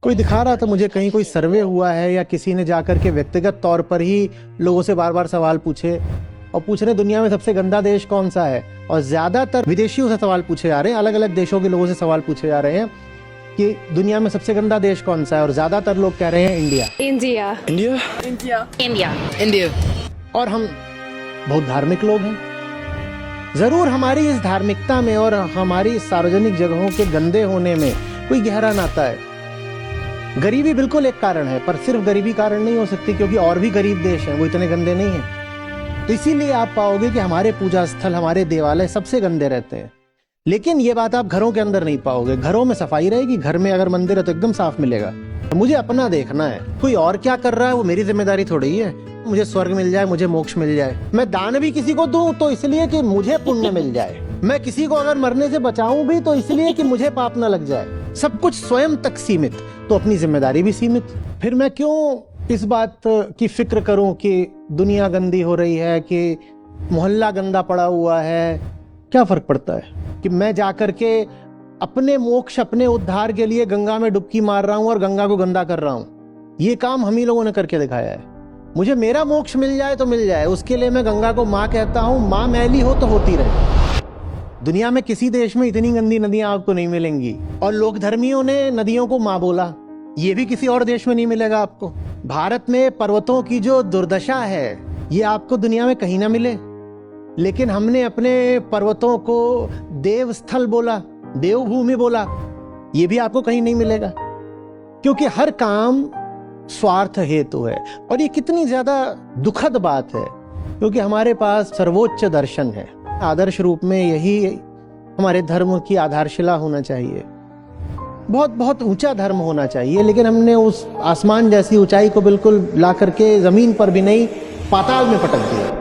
कोई दिखा रहा था मुझे कहीं कोई सर्वे हुआ है या किसी ने जाकर के व्यक्तिगत तौर पर ही लोगों से बार बार सवाल पूछे और पूछ रहे दुनिया में सबसे गंदा देश कौन सा है। और ज्यादातर विदेशियों से सवाल पूछे जा रहे हैं, अलग अलग देशों के लोगों से सवाल पूछे जा रहे हैं कि दुनिया में सबसे गंदा देश कौन सा है, और ज्यादातर लोग कह रहे हैं India. India India India India India. और हम बहुत धार्मिक लोग हैं। जरूर हमारी इस धार्मिकता में और हमारी सार्वजनिक जगहों के गंदे होने में कोई गहरा नाता है। गरीबी बिल्कुल एक कारण है, पर सिर्फ गरीबी कारण नहीं हो सकती, क्योंकि और भी गरीब देश हैं, वो इतने गंदे नहीं हैं। तो इसीलिए आप पाओगे कि हमारे पूजा स्थल, हमारे देवालय सबसे गंदे रहते हैं। लेकिन ये बात आप घरों के अंदर नहीं पाओगे। घरों में सफाई रहेगी, घर में अगर मंदिर है तो एकदम साफ मिलेगा। मुझे अपना देखना है, कोई और क्या कर रहा है वो मेरी जिम्मेदारी थोड़ी ही है। मुझे स्वर्ग मिल जाए, मुझे मोक्ष मिल जाए। मैं दान भी किसी को दूं तो इसलिए कि मुझे पुण्य मिल जाए। मैं किसी को अगर मरने से बचाऊं भी तो इसलिए कि मुझे पाप न लग जाए। सब कुछ स्वयं तक सीमित, तो अपनी जिम्मेदारी भी सीमित। फिर मैं क्यों इस बात की फिक्र करूं कि दुनिया गंदी हो रही है, कि मोहल्ला गंदा पड़ा हुआ है। क्या फर्क पड़ता है कि मैं जाकर के अपने मोक्ष, अपने उद्धार के लिए गंगा में डुबकी मार रहा हूं और गंगा को गंदा कर रहा हूं। ये काम हम ही लोगों ने करके दिखाया है। मुझे मेरा मोक्ष मिल जाए तो मिल जाए, उसके लिए मैं गंगा को माँ कहता हूं। माँ मैली हो तो होती रहे। दुनिया में किसी देश में इतनी गंदी नदियां आपको नहीं मिलेंगी। और लोक धर्मियों ने नदियों को माँ बोला, ये भी किसी और देश में नहीं मिलेगा आपको। भारत में पर्वतों की जो दुर्दशा है, ये आपको दुनिया में कहीं ना मिले। लेकिन हमने अपने पर्वतों को देव स्थल बोला, देवभूमि बोला, ये भी आपको कहीं नहीं मिलेगा। क्योंकि हर काम स्वार्थ हेतु है। और ये कितनी ज्यादा दुखद बात है, क्योंकि हमारे पास सर्वोच्च दर्शन है। आदर्श रूप में यही हमारे धर्म की आधारशिला होना चाहिए। बहुत बहुत ऊंचा धर्म होना चाहिए, लेकिन हमने उस आसमान जैसी ऊंचाई को बिल्कुल ला करके जमीन पर भी नहीं, पाताल में पटक दिया।